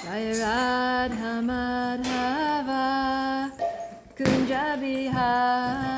Jai Radha Madhava Kunja Bihari.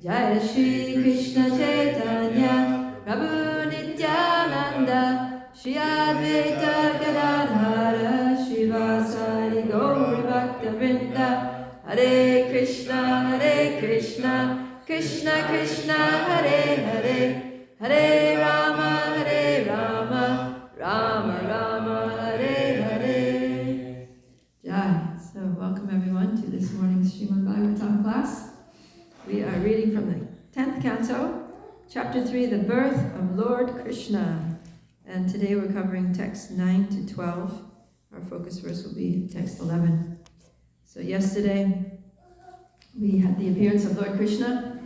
Jai Shri Krishna Chaitanya Prabhu Nityananda Shri Advaita Gadadhara Shivasari Gauri Bhakta Vrinda Hare Krishna Krishna Krishna Hare Hare Hare Rama Rama Rama Hare Hare. Jai. So welcome everyone to this morning's Srimad Bhagavatam class. We are reading from the 10th canto, chapter 3, the birth of Lord Krishna. And today we're covering text 9 to 12. Our focus verse will be text 11. So yesterday we had the appearance of Lord Krishna.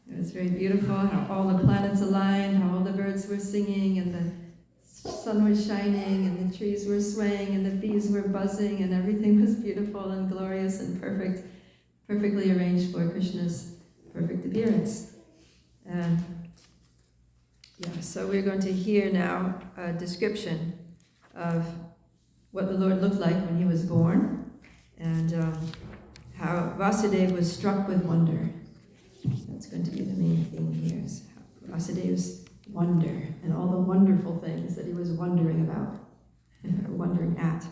It was very beautiful, how all the planets aligned, how all birds were singing, and the sun was shining, and the trees were swaying, and the bees were buzzing, and everything was beautiful and glorious and perfect, perfectly arranged for Krishna's perfect appearance. So we're going to hear now a description of what the Lord looked like when he was born, and how Vasudeva was struck with wonder. That's going to be the main theme here, is Vasudeva's wonder and all the wonderful things that he was wondering about, or wondering at.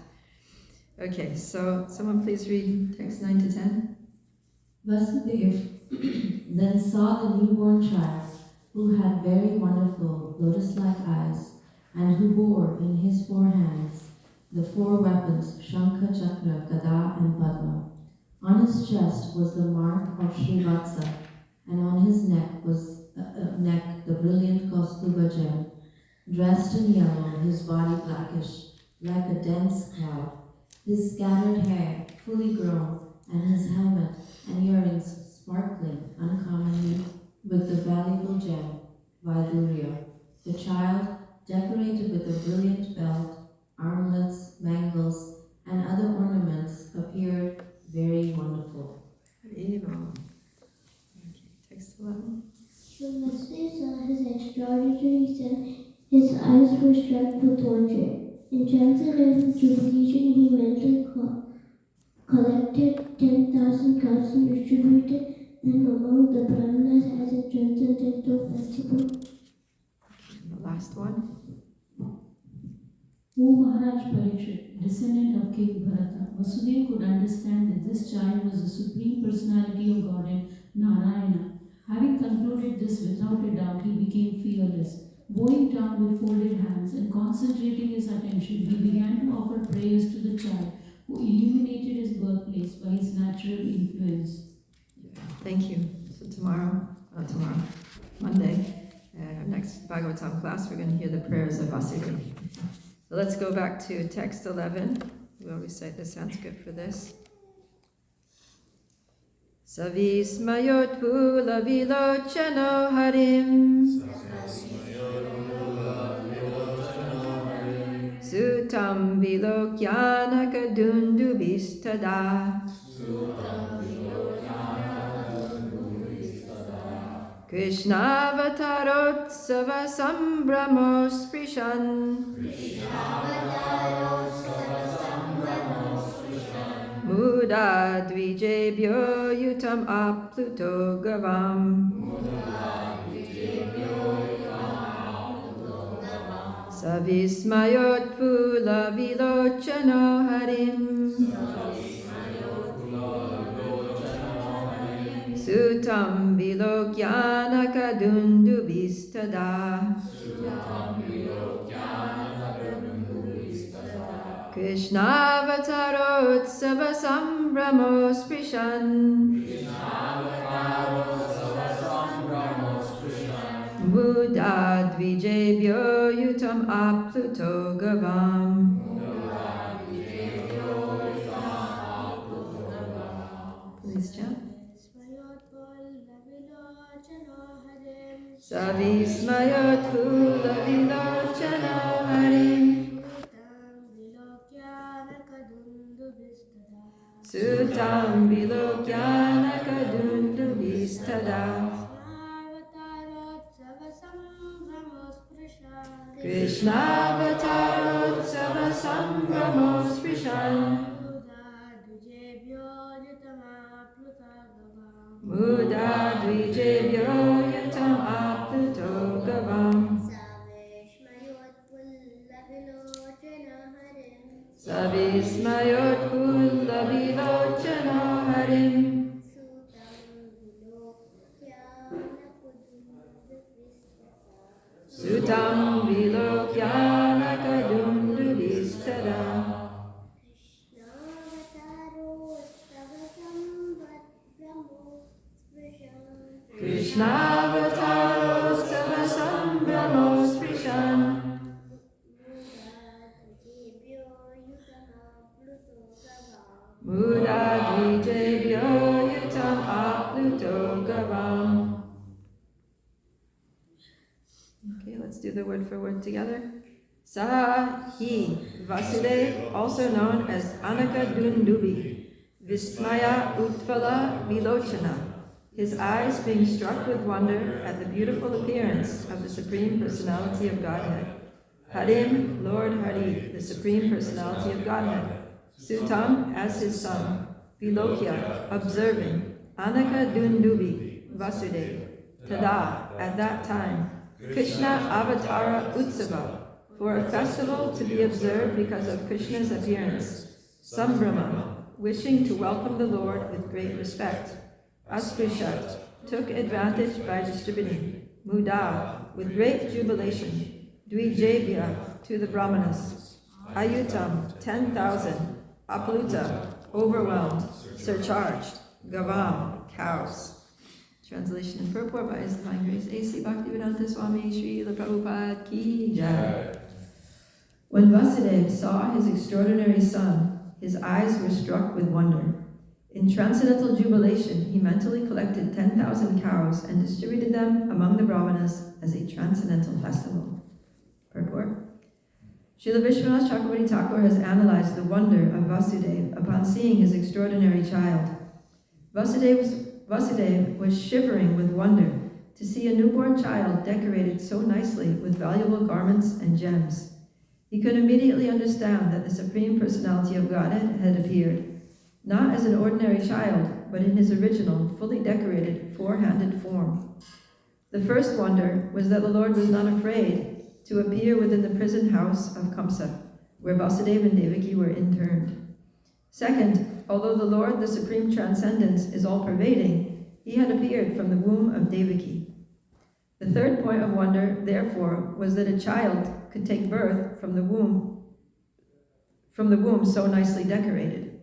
Okay, so someone please read text 9 to 10. Vasudeva then saw the newborn child, who had very wonderful lotus-like eyes, and who bore in his 4 hands the 4 weapons, Shankha, Chakra, Gada, and Padma. On his chest was the mark of Srivatsa, and on his neck was the brilliant Kaustuba gem. Dressed in yellow, his body blackish, like a dense cloud, his scattered hair fully grown, and his helmet and earrings sparkling uncommonly with the valuable gem, Vaidurya. The child, decorated with a brilliant belt, armlets, bangles, and other ornaments, appeared very wonderful. Evil. Okay, text 11. When Vasudeva saw his extraordinary son, his eyes were struck with wonder. Enchanted and jubilation, he mentally collected 10,000 cups and distributed them among the brahmanas as a transcendental festival. And the last one. O Maharaj Parikshit, descendant of King Bharata, Vasudeva could understand that this child was the supreme personality of Godhead, Narayana. Having concluded this without a doubt, he became fearless. Bowing down with folded hands and concentrating his attention, he began to offer prayers to the child, who illuminated his birthplace by his natural influence. Thank you. So Monday, our next Bhagavatam class, we're going to hear the prayers of Vasudeva. So let's go back to text 11. We'll recite the Sanskrit for this. Savismayot pula vilochano harim Sutam vilokyanaka dundubistada Krishna avatarotsava sambramo sprishan Muda dvijebhyo yutam apluto gavam Savismayot pula vilochano harim Sutam vilokyanaka dundubistada Krishna avatarotsava sambramo sprishan Buddha dvijebhyo yutam apluto gavam. Please chant. Savismayot pula vilochana harim Sutam vilokyanaka dundubistada Krishna avatarotsava sambramo sprishan Muda dvijebhyo yutam apluto gavam Savismayot pula vilochana harim Sutam vilokyanaka dundubistada Krishna avataro sava sambramo sprishan Muda dvijebhyo yutam apluto gavam. Okay, let's do the word for word together. Sa hi Vasudeva, also known as Anaka Dundubi, Vismaya Utvala Vilochana, his eyes being struck with wonder at the beautiful appearance of the Supreme Personality of Godhead. Harim, Lord Hari, the Supreme Personality of Godhead. Sutam, as his son. Vilokya, observing. Anaka Dundubi, Vasudeva. Tada, at that time. Krishna Avatara Utsava, for a festival to be observed because of Krishna's appearance. Sambrahma, wishing to welcome the Lord with great respect. Asprishat, took advantage by distributing. Muda, with great jubilation. Dvijebhya, to the Brahmanas. Ayutam, 10,000. Apluta, overwhelmed, surcharged. Gavam, cows. Translation and purport by His Divine Grace A.C. Bhaktivedanta Swami Srila Prabhupada Ki Jai. When Vasudeva saw his extraordinary son, his eyes were struck with wonder. In transcendental jubilation, he mentally collected 10,000 cows and distributed them among the Brahmanas as a transcendental festival. Purport. Srila Vishwanath Chakravarti Thakur has analyzed the wonder of Vasudeva upon seeing his extraordinary child. Vasudeva was shivering with wonder to see a newborn child decorated so nicely with valuable garments and gems. He could immediately understand that the Supreme Personality of Godhead had appeared, not as an ordinary child, but in his original, fully decorated, four-handed form. The first wonder was that the Lord was not afraid to appear within the prison house of Kamsa, where Vasudeva and Devaki were interned. Second, although the Lord, the Supreme Transcendence, is all-pervading, he had appeared from the womb of Devaki. The third point of wonder, therefore, was that a child could take birth from the womb so nicely decorated.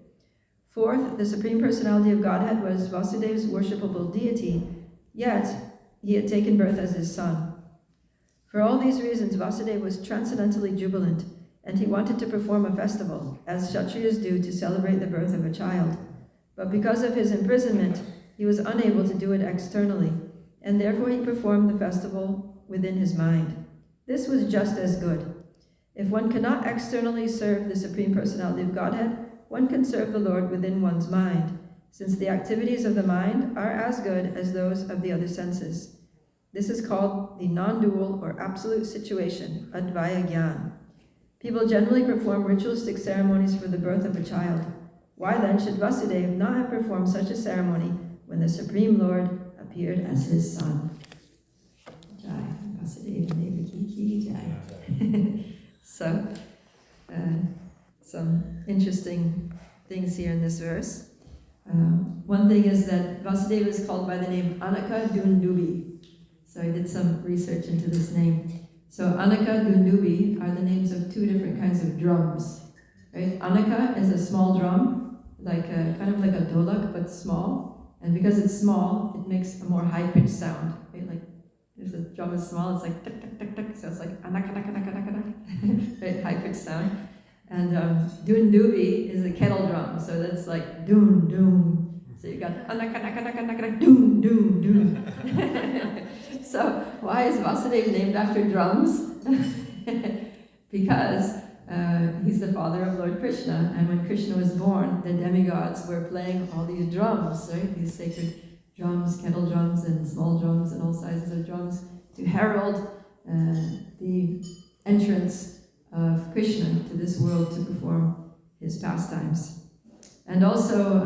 Fourth, the Supreme Personality of Godhead was Vasudeva's worshipable deity, yet he had taken birth as his son. For all these reasons, Vasudeva was transcendentally jubilant, and he wanted to perform a festival, as Kshatriyas do to celebrate the birth of a child. But because of his imprisonment, he was unable to do it externally, and therefore he performed the festival within his mind. This was just as good. If one cannot externally serve the Supreme Personality of Godhead, one can serve the Lord within one's mind, since the activities of the mind are as good as those of the other senses. This is called the non-dual or absolute situation, Advaya Gyan. People generally perform ritualistic ceremonies for the birth of a child. Why then should Vasudeva not have performed such a ceremony when the Supreme Lord appeared as his son? Jai, Vasudeva Devaki Ki Jai. So, some interesting things here in this verse. One thing is that Vasudeva is called by the name Anaka Dundubi. So I did some research into this name. So Anaka Dundubi are the names of two different kinds of drums. Right? Anaka is a small drum, kind of like a dholak, but small. And because it's small, it makes a more high-pitched sound. Right? Like if the drum is small, it's like tuk tuk tuk tuk. So it's like anaka naka naka naka naka. Right? High-pitched sound. And Dundubi is a kettle drum, so that's like doom doom. So you got anaka naka naka naka doom doom doom. So why is Vasudeva named after drums? Because he's the father of Lord Krishna, and when Krishna was born, the demigods were playing all these drums, right? These sacred drums, kettle drums, and small drums, and all sizes of drums to herald the entrance of Krishna to this world to perform his pastimes. And also,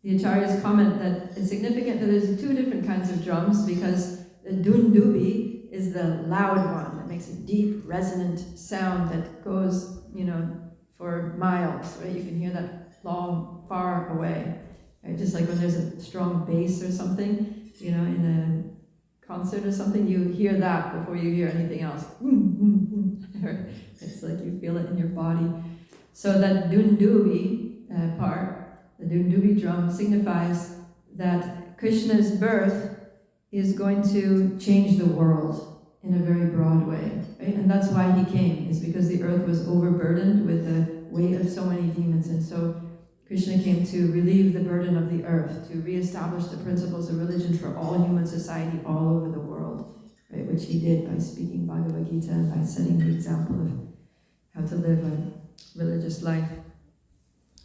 the Acharyas comment that it's significant that there's two different kinds of drums, because the dundubi is the loud one that makes a deep, resonant sound that goes, for miles, right? You can hear that long, far away. Right? Just like when there's a strong bass or something, in a concert or something, you hear that before you hear anything else. It's like you feel it in your body. So that dundubi part, the dundubi drum, signifies that Krishna's birth is going to change the world in a very broad way, right? And that's why he came, is because the earth was overburdened with the weight of so many demons. And so Krishna came to relieve the burden of the earth, to reestablish the principles of religion for all human society all over the world. right? Which he did by speaking Bhagavad Gita and by setting the example of how to live a religious life.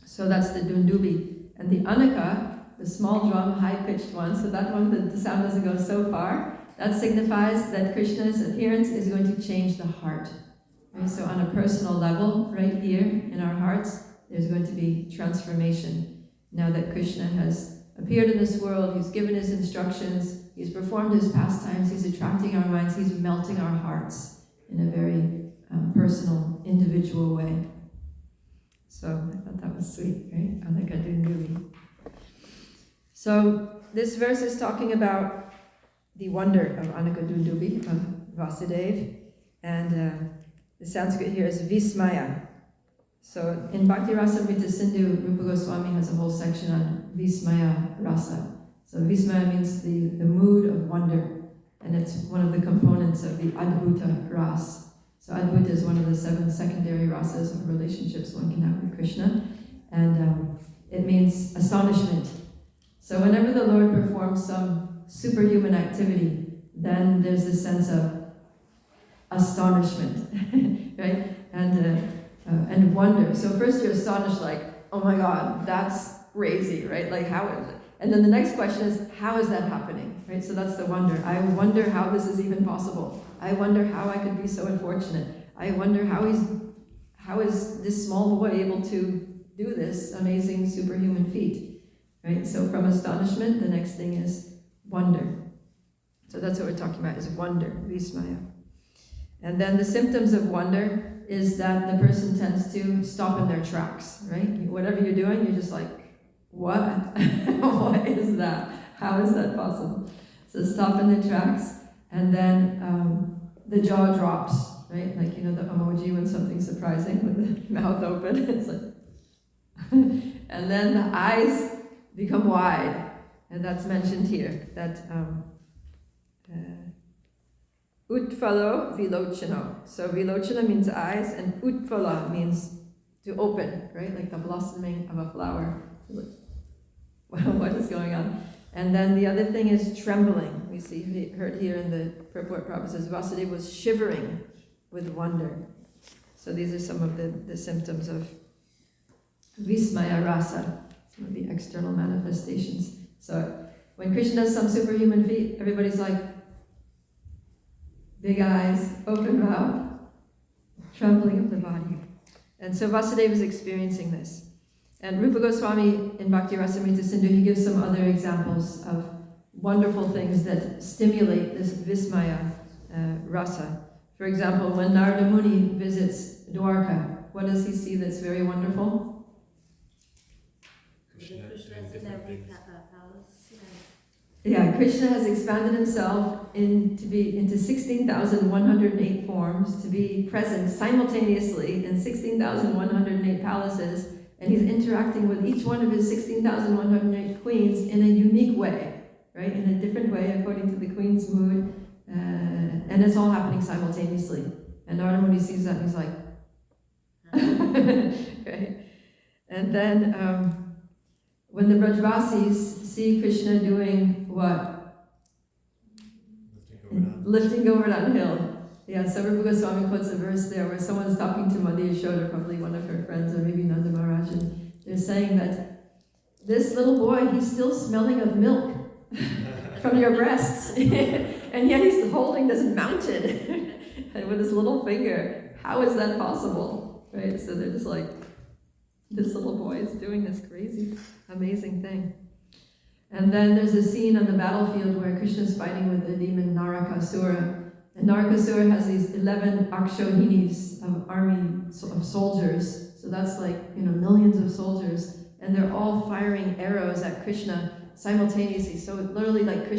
So that's the Dundubi. And the Anaka, the small drum, high-pitched one, so that one, the sound doesn't go so far, that signifies that Krishna's appearance is going to change the heart. Right? So on a personal level, right here in our hearts, there's going to be transformation. Now that Krishna has appeared in this world, he's given his instructions, he's performed his pastimes, he's attracting our minds, he's melting our hearts in a very personal, individual way. So I thought that was sweet, right? Anaka Dundubi. So this verse is talking about the wonder of Anaka Dundubi, of Vasudeva, and the Sanskrit here is Vismaya. So in Bhakti Rasamrita Sindhu, Rupa Goswami has a whole section on Vismaya Rasa. So Vismaya means the mood of wonder, and it's one of the components of the Adbhuta Ras. So Adbhuta is one of the 7 secondary rasas of relationships one can have with Krishna, and it means astonishment. So whenever the Lord performs some superhuman activity, then there's this sense of astonishment, right? And wonder. So first you're astonished, like, oh my God, that's crazy, right? Like how is it? And then the next question is, how is that happening, right? So that's the wonder. I wonder how this is even possible. I wonder how I could be so unfortunate. I wonder how is this small boy able to do this amazing superhuman feat, right? So from astonishment, the next thing is wonder. So that's what we're talking about, is wonder, vismaya. And then the symptoms of wonder is that the person tends to stop in their tracks, right? Whatever you're doing, you're just like, what? What is that? How is that possible? So stop in the tracks, and then the jaw drops, right? Like, you know, the emoji when something's surprising, with the mouth open, it's like, and then the eyes become wide, and that's mentioned here, that Utfalo Vilochano. So Vilochana means eyes, and Utfala means to open, right? Like the blossoming of a flower. What is going on? And then the other thing is trembling. We heard here in the purport, Prabhupada says Vasudeva was shivering with wonder. So these are some of the symptoms of Vismaya Rasa, some of the external manifestations. So when Krishna does some superhuman feat, everybody's like, big eyes, open mouth, trembling of the body. And so Vasudeva is experiencing this. And Rupa Goswami in Bhakti Rasamrita Sindhu, he gives some other examples of wonderful things that stimulate this Vismaya Rasa. For example, when Narada Muni visits Dwarka, what does he see that's very wonderful? Yeah, Krishna has expanded himself into 16,108 forms, to be present simultaneously in 16,108 palaces, and he's interacting with each one of his 16,108 queens in a unique way, right? In a different way according to the queen's mood, and it's all happening simultaneously. And Narada Muni sees that and he's like, right? And then when the Brajvasis see Krishna doing what? Lifting Govardhan hill. Yeah, so Rupa Goswami quotes a verse there where someone's talking to Mother Yashoda, probably one of her friends, or maybe Nanda Maharaj, and they're saying that this little boy, he's still smelling of milk from your breasts, and yet he's holding this mountain with his little finger. How is that possible? Right? So they're just like, this little boy is doing this crazy, amazing thing. And then there's a scene on the battlefield where Krishna's fighting with the demon Narakasura. And Narakasura has these 11 Akshohinis of army of soldiers. So that's like, millions of soldiers. And they're all firing arrows at Krishna simultaneously. So literally like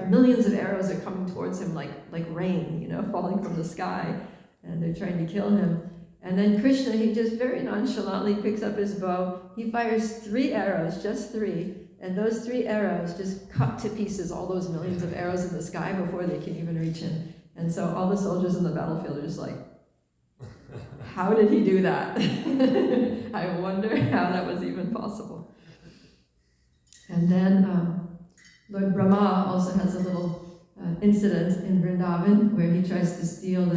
millions of arrows are coming towards him like rain, falling from the sky. And they're trying to kill him. And then Krishna, he just very nonchalantly picks up his bow. He fires 3 arrows, just 3. And those 3 arrows just cut to pieces all those millions of arrows in the sky before they can even reach him. And so all the soldiers in the battlefield are just like, how did he do that? I wonder how that was even possible. And then Lord Brahma also has a little incident in Vrindavan where he tries to steal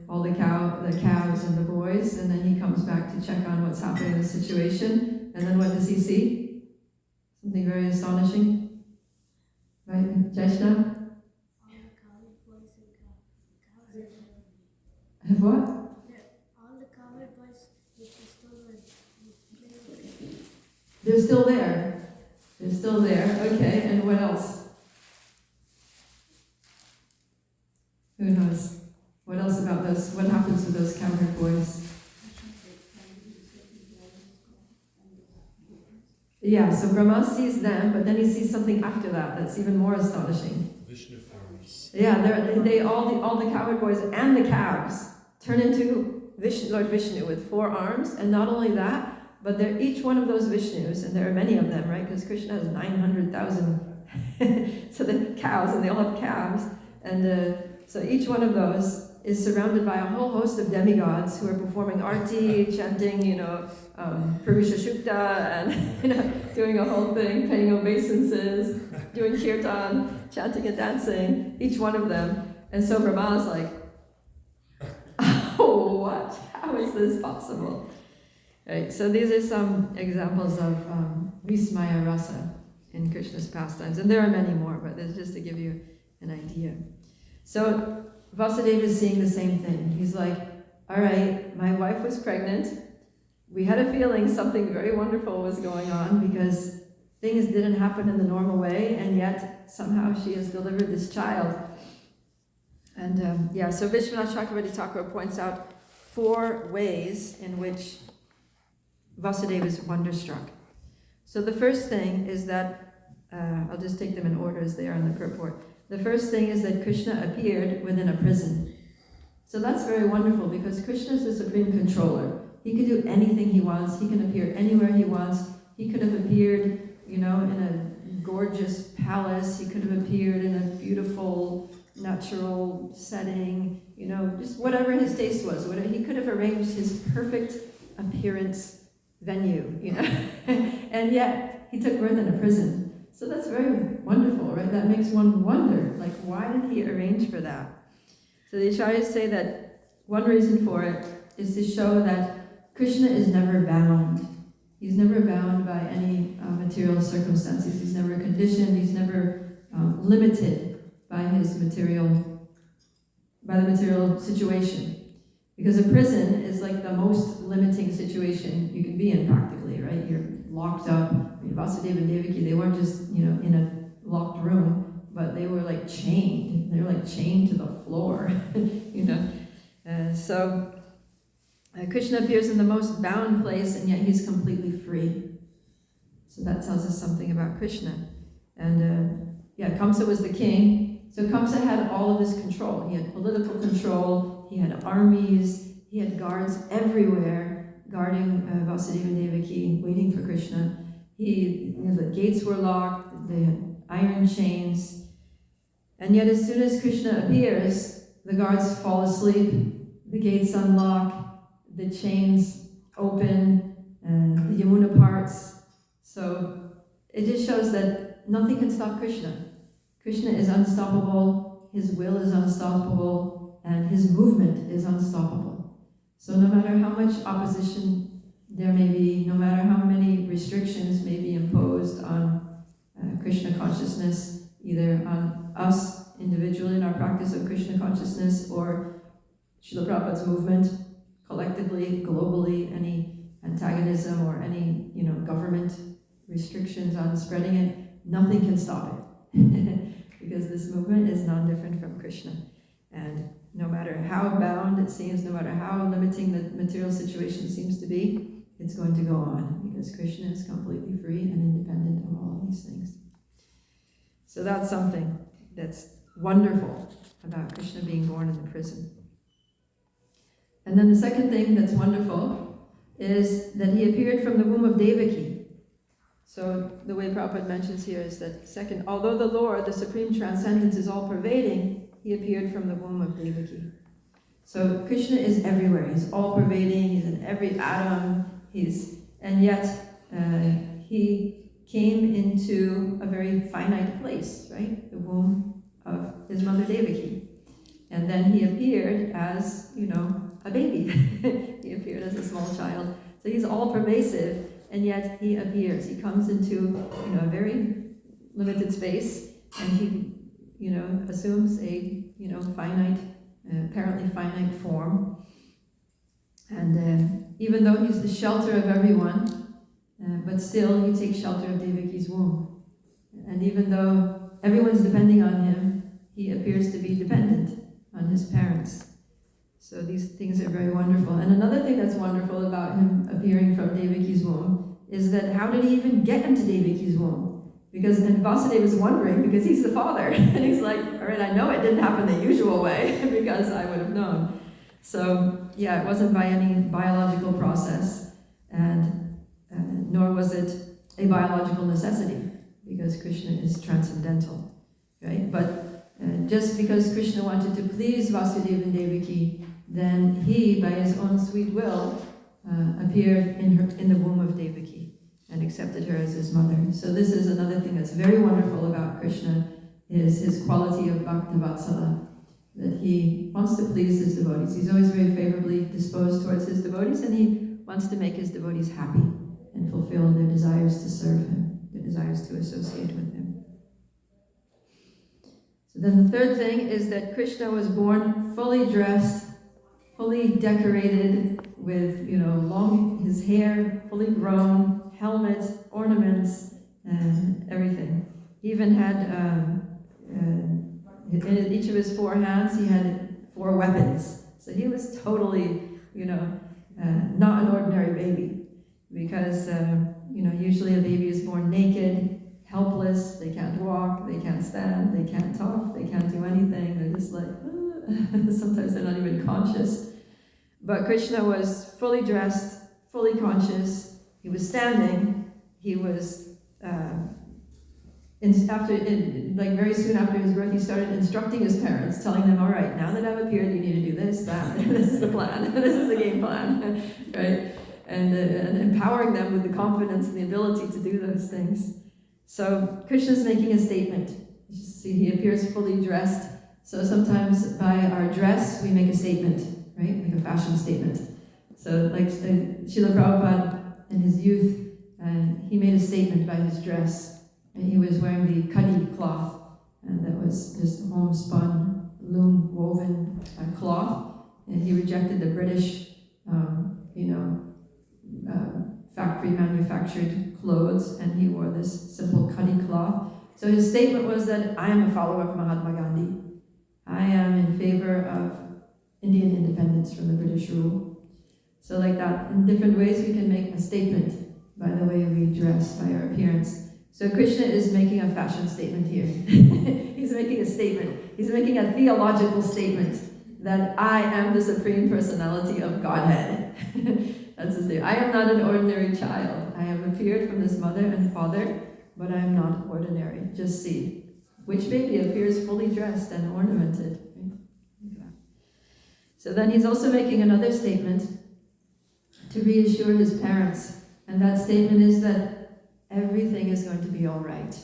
all the cows and the boys, and then he comes back to check on what's happening in the situation. And then what does he see? Something very astonishing, right, Jaishna? Have what? All the cowherd boys which are stolen. They're still there. They're still there. Okay, and what else? Who knows? What else about those? What happens to those cowherd boys? Yeah, so Brahma sees them, but then he sees something after that that's even more astonishing. Vishnu forms. Yeah, they all the cowherd boys and the cows turn into Lord Vishnu with 4 arms, and not only that, but they're each one of those Vishnus, and there are many of them, right? Because Krishna has 900,000 so the cows, and they all have calves, and so each one of those is surrounded by a whole host of demigods who are performing arti, chanting, Purusha Shukta, and doing a whole thing, paying obeisances, doing kirtan, chanting and dancing, each one of them. And so Brahma's like, oh, what? How is this possible? Right, so these are some examples of Vismaya Rasa in Krishna's pastimes. And there are many more, but this is just to give you an idea. So Vasudeva is seeing the same thing. He's like, all right, my wife was pregnant. We had a feeling something very wonderful was going on because things didn't happen in the normal way, and yet somehow she has delivered this child. And so Vishwanath Chakravarti Thakur points out 4 ways in which Vasudeva is wonderstruck. So the first thing is that, I'll just take them in order as they are in the purport. The first thing is that Krishna appeared within a prison. So that's very wonderful because Krishna is the supreme controller. He could do anything he wants. He can appear anywhere he wants. He could have appeared, in a gorgeous palace. He could have appeared in a beautiful natural setting, just whatever his taste was. He could have arranged his perfect appearance venue, and yet he took birth in a prison. So that's very wonderful, right? That makes one wonder, like, why did he arrange for that? So the acharyas say that one reason for it is to show that Krishna is never bound. He's never bound by any material circumstances. He's never conditioned. He's never limited by the material situation. Because a prison is like the most limiting situation you can be in practically, right? You're locked up. Vasudeva and Devaki, they weren't just, in a locked room, but they were like chained. They were like chained to the floor, So Krishna appears in the most bound place, and yet he's completely free. So that tells us something about Krishna. And Kamsa was the king. So Kamsa had all of this control. He had political control, he had armies, he had guards everywhere guarding Vasudeva and Devaki, waiting for Krishna. The gates were locked, they had iron chains. And yet as soon as Krishna appears, the guards fall asleep, the gates unlock, the chains open, the Yamuna parts. So it just shows that nothing can stop Krishna. Krishna is unstoppable, his will is unstoppable, and his movement is unstoppable. So no matter how much opposition there may be, no matter how many restrictions may be imposed on Krishna consciousness, either on us individually in our practice of Krishna consciousness or Srila Prabhupada's movement, collectively, globally, any antagonism or any government restrictions on spreading it, nothing can stop it. Because this movement is non-different from Krishna. And no matter how bound it seems, no matter how limiting the material situation seems to be, it's going to go on because Krishna is completely free and independent of all of these things. So that's something that's wonderful about Krishna being born in the prison. And then the second thing that's wonderful is that he appeared from the womb of Devaki. So the way Prabhupada mentions here is that second, although the Lord, the supreme transcendence, is all-pervading, he appeared from the womb of Devaki. So Krishna is everywhere. He's all-pervading. He's in every atom. And yet he came into a very finite place, right? The womb of his mother Devaki. And then he appeared as, a baby. He appeared as a small child. So he's all pervasive, and yet he appears. He comes into, a very limited space, and he, assumes a, finite, apparently finite form. And even though he's the shelter of everyone, but still he takes shelter of Devaki's womb. And even though everyone's depending on him, he appears to be dependent on his parents. So these things are very wonderful. And another thing that's wonderful about him appearing from Devaki's womb is that how did he even get into Devaki's womb? And Vasudeva is wondering, because he's the father, and he's like, all right, I know it didn't happen the usual way, because I would have known. So, yeah, it wasn't by any biological process, and nor was it a biological necessity, because Krishna is transcendental, right? But just because Krishna wanted to please Vasudeva and Devaki, then he, by his own sweet will, appeared in the womb of Devaki and accepted her as his mother. So this is another thing that's very wonderful about Krishna, is his quality of Bhakta Vatsala, that he wants to please his devotees. He's always very favorably disposed towards his devotees, and he wants to make his devotees happy and fulfill their desires to serve him, their desires to associate with him. So then the third thing is that Krishna was born fully dressed, fully decorated with, his hair fully grown, helmet, ornaments, and everything. He even had, in each of his 4 hands, he had 4 weapons. So he was totally, not an ordinary baby. Because, usually a baby is born naked, helpless, they can't walk, they can't stand, they can't talk, they can't do anything. They're just like, sometimes they're not even conscious. But Krishna was fully dressed, fully conscious. He was standing. He was, very soon after his birth, he started instructing his parents, telling them, all right, now that I've appeared, you need to do this, that. This is the plan. This is the game plan, right? And empowering them with the confidence and the ability to do those things. So Krishna's making a statement. You see, he appears fully dressed. So sometimes by our dress, we make a statement, right? Like a fashion statement. So like Srila Prabhupada in his youth, he made a statement by his dress. And he was wearing the khadi cloth, and that was just homespun, loom woven cloth. And he rejected the British, factory manufactured clothes, and he wore this simple khadi cloth. So his statement was that I am a follower of Mahatma Gandhi. I am in favor of Indian independence from the British rule. So like that, in different ways we can make a statement by the way we dress, by our appearance. So Krishna is making a fashion statement here. He's making a statement. He's making a theological statement that I am the Supreme Personality of Godhead. That's his name. I am not an ordinary child. I have appeared from this mother and father, but I am not ordinary. Just see. Which baby appears fully dressed and ornamented? So then he's also making another statement to reassure his parents. And that statement is that everything is going to be all right.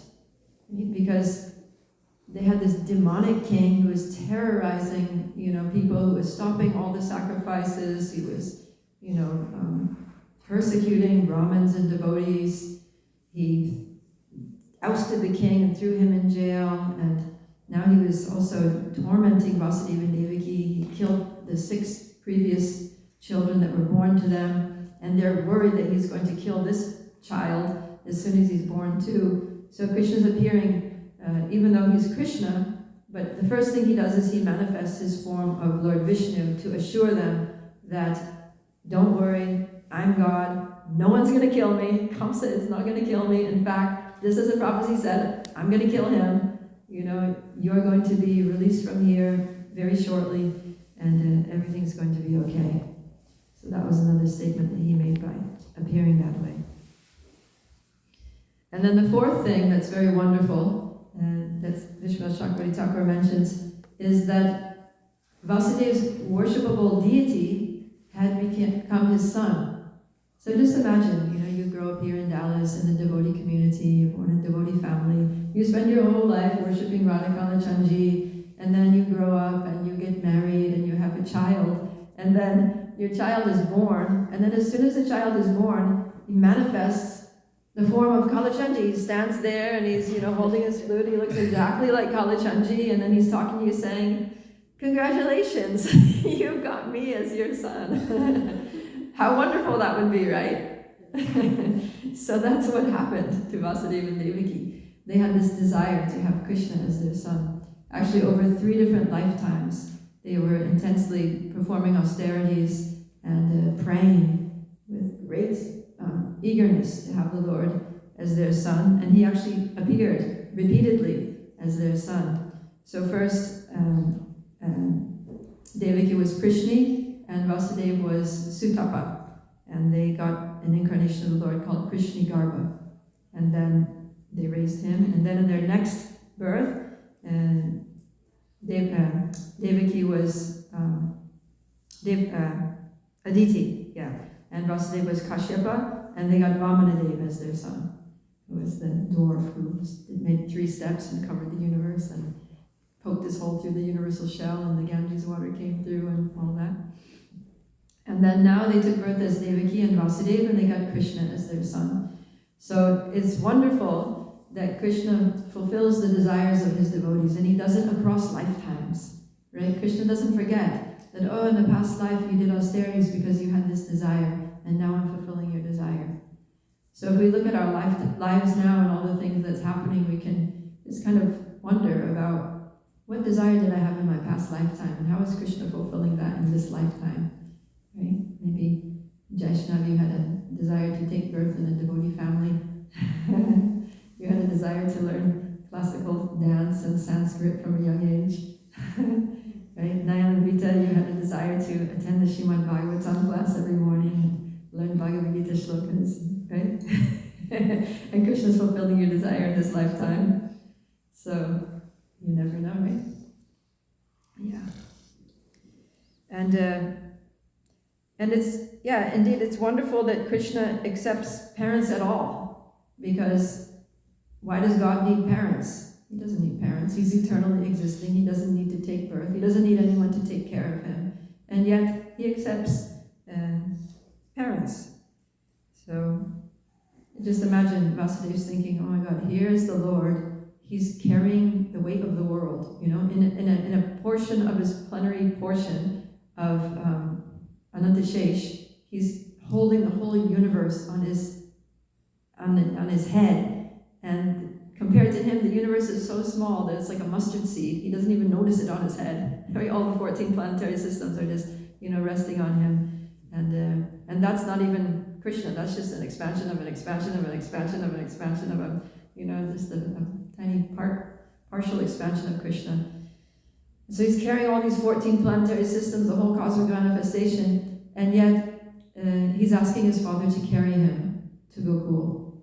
Because they had this demonic king who was terrorizing, people, who was stopping all the sacrifices. He was, persecuting Brahmins and devotees. He ousted the king and threw him in jail, and now he was also tormenting Vasudeva and Devaki. He killed the 6 previous children that were born to them, and they're worried that he's going to kill this child as soon as he's born too. So Krishna's appearing, even though he's Krishna, but the first thing he does is he manifests his form of Lord Vishnu to assure them that, don't worry, I'm God, no one's going to kill me, Kamsa is not going to kill me. In fact, just as the prophecy said, I'm going to kill him. You're going to be released from here very shortly, and everything's going to be okay. So that was another statement that he made by appearing that way. And then the 4th thing that's very wonderful, and that's Vishwanath Chakravarti Thakur mentions, is that Vasudeva's worshipable deity had become his son. So just imagine, you grow up here in Dallas in a devotee community, you're born in a devotee family, you spend your whole life worshipping Radha Kalachandji, and then you grow up and you get married and you have a child, and then your child is born, and then as soon as the child is born, he manifests the form of Kalachandji. He stands there and he's, holding his flute, he looks exactly like Kalachandji, and then he's talking to you saying, "Congratulations, you've got me as your son." How wonderful that would be, right? So that's what happened to Vasudeva and Devaki. They had this desire to have Krishna as their son. Actually, over 3 different lifetimes, they were intensely performing austerities and praying with great eagerness to have the Lord as their son. And he actually appeared repeatedly as their son. So first, Devaki was Krishni, and Vasudeva was Sutapa. And they got an incarnation of the Lord called Krishni Garbha. And then they raised him. And then in their next birth, Devaki was Aditi, and Vasudeva was Kashyapa, and they got Vamanadeva as their son, who was the dwarf who made 3 steps and covered the universe and poked his hole through the universal shell, and the Ganges water came through and all that. And then now they took birth as Devaki and Vasudeva, and they got Krishna as their son. So it's wonderful that Krishna fulfills the desires of his devotees, and he does it across lifetimes, right? Krishna doesn't forget that, in the past life you did austerities because you had this desire, and now I'm fulfilling your desire. So if we look at our lives now and all the things that's happening, we can just kind of wonder about, what desire did I have in my past lifetime, and how is Krishna fulfilling that in this lifetime, right? Maybe Jaishnav, you had a desire to take birth in a devotee family. You had a desire to learn classical dance and Sanskrit from a young age. Right? Nayanavita, you had a desire to attend the Srimad Bhagavatam class every morning and learn Bhagavad Gita shlokas, right? And Krishna's fulfilling your desire in this lifetime. So, you never know, right? Yeah. And it's, indeed, it's wonderful that Krishna accepts parents at all, because why does God need parents? He doesn't need parents. He's eternally existing. He doesn't need to take birth. He doesn't need anyone to take care of him. And yet, he accepts parents. So, just imagine Vasudeva's thinking, oh my God, here's the Lord. He's carrying the weight of the world, in a portion of his plenary portion of Anantashesh. He's holding the whole universe on his head, and compared to him, the universe is so small that it's like a mustard seed. He doesn't even notice it on his head. All the 14 planetary systems are just, resting on him, and that's not even Krishna. That's just an expansion of an expansion of an expansion of an expansion of a, just a tiny partial expansion of Krishna. So he's carrying all these 14 planetary systems, the whole cosmic manifestation, and yet he's asking his father to carry him to Gokul.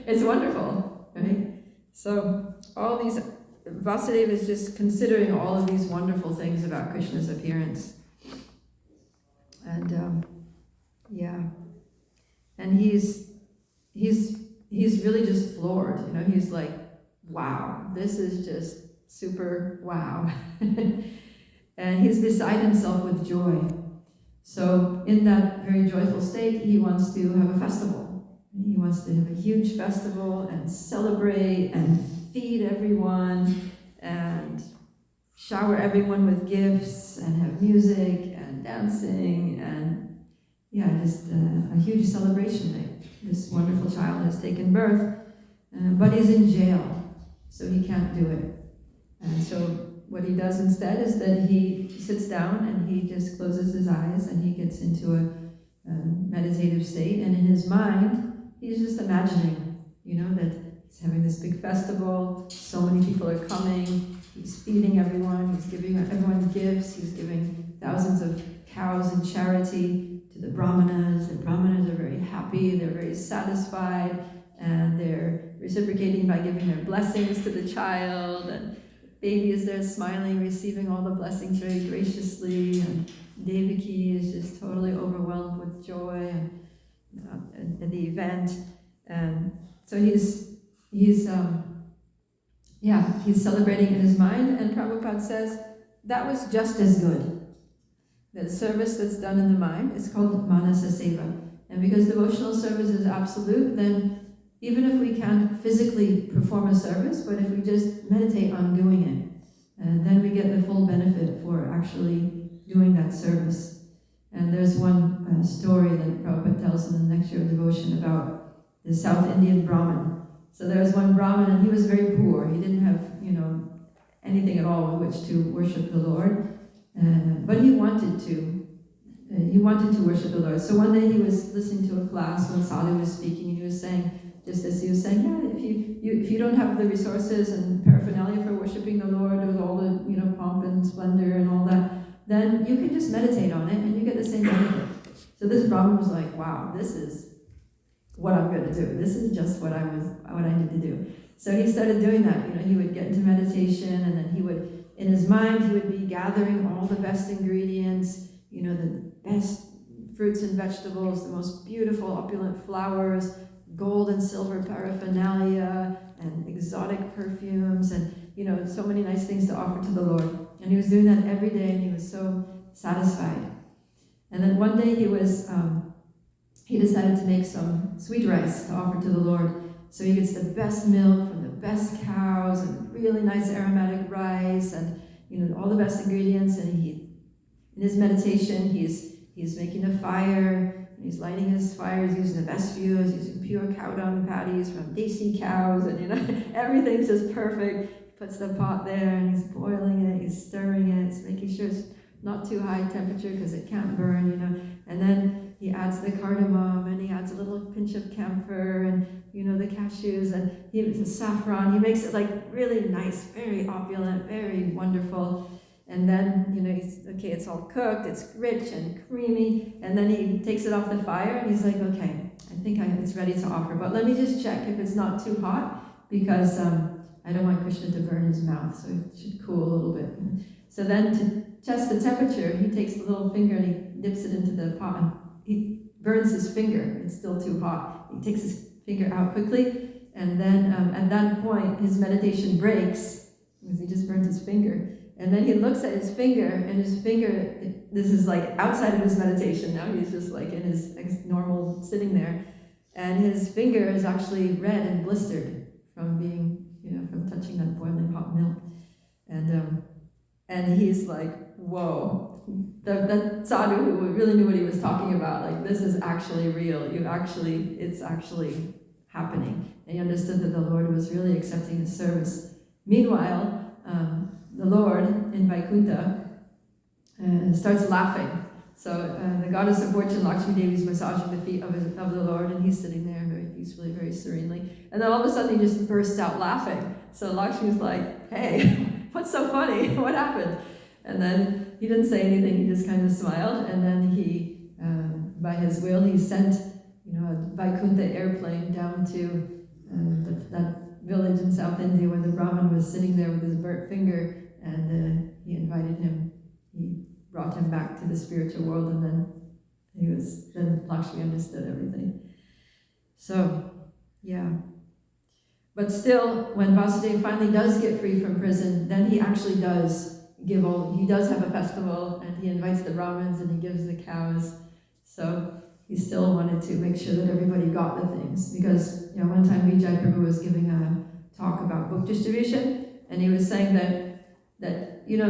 It's wonderful, right? So all these, Vasudeva is just considering all of these wonderful things about Krishna's appearance. And and he's really just floored. He's like, wow, this is just super wow. And he's beside himself with joy. So in that very joyful state, he wants to have a festival. He wants to have a huge festival and celebrate and feed everyone and shower everyone with gifts and have music and dancing and just a huge celebration. This wonderful child has taken birth, but he's in jail, so he can't do it. And so what he does instead is that he sits down and he just closes his eyes and he gets into a meditative state, and in his mind he's just imagining, that he's having this big festival, so many people are coming, he's feeding everyone, he's giving everyone gifts, he's giving thousands of cows in charity to the brahmanas. The brahmanas are very happy, they're very satisfied, and they're reciprocating by giving their blessings to the child, and baby is there smiling, receiving all the blessings very graciously, and Devaki is just totally overwhelmed with joy, and at the event. And so he's celebrating in his mind, and Prabhupada says that was just as good. The service that's done in the mind is called Manasa Seva. And because devotional service is absolute, then even if we can't physically perform a service, but if we just meditate on doing it, then we get the full benefit for actually doing that service. And there's one story that Prabhupada tells in the next year of devotion about the South Indian Brahmin. So there was one Brahmin, and he was very poor. He didn't have, anything at all with which to worship the Lord, but he wanted to. He wanted to worship the Lord. So one day he was listening to a class when Sadhu was speaking, and he was saying, just as he was saying, if you don't have the resources and paraphernalia for worshiping the Lord with all the pomp and splendor and all that, then you can just meditate on it and you get the same benefit. So this Brahmin was like, wow, this is what I'm going to do. This is just what I need to do. So he started doing that. He would get into meditation, and then he would, in his mind, he would be gathering all the best ingredients, the best fruits and vegetables, the most beautiful, opulent flowers, gold and silver paraphernalia, and exotic perfumes, and so many nice things to offer to the Lord. And he was doing that every day, and he was so satisfied. And then one day he decided to make some sweet rice to offer to the Lord. So he gets the best milk from the best cows, and really nice aromatic rice, and all the best ingredients. And in his meditation, he's making a fire. He's lighting his fire. He's using the best fuels. He's using pure cow dung patties from desi cows, and everything's just perfect. He puts the pot there, and he's boiling it. He's stirring it. He's making sure it's not too high temperature because it can't burn, And then he adds the cardamom, and he adds a little pinch of camphor, and the cashews, and the saffron. He makes it like really nice, very opulent, very wonderful. And then, it's all cooked, it's rich and creamy, and then he takes it off the fire, and he's like, okay, I think it's ready to offer, but let me just check if it's not too hot, because I don't want Krishna to burn his mouth, so it should cool a little bit. So then, to test the temperature, he takes the little finger and he dips it into the pot, and he burns his finger. It's still too hot. He takes his finger out quickly, and then at that point, his meditation breaks, because he just burned his finger. And then he looks at his finger, and his finger, this is like outside of his meditation now, he's just like in his normal sitting there, and his finger is actually red and blistered from being, from touching that boiling hot milk. And he's like, whoa, that sadhu who really knew what he was talking about, like, this is actually real, it's actually happening. And he understood that the Lord was really accepting his service. Meanwhile, the Lord in Vaikuntha starts laughing. So the goddess of fortune, Lakshmi Devi, is massaging the feet of the Lord, and he's sitting there very peacefully, very serenely. And then all of a sudden he just bursts out laughing. So Lakshmi's like, hey, what's so funny? What happened? And then he didn't say anything, he just kind of smiled, and then he, by his will, he sent a Vaikuntha airplane down to that village in South India where the Brahmin was sitting there with his burnt finger, and he invited him. He brought him back to the spiritual world, and then Lakshmi understood everything. So, yeah. But still, when Vasudeva finally does get free from prison, then he actually does he does have a festival, and he invites the Brahmins, and he gives the cows. So he still wanted to make sure that everybody got the things, because one time Vijay Prabhu was giving a talk about book distribution, and he was saying that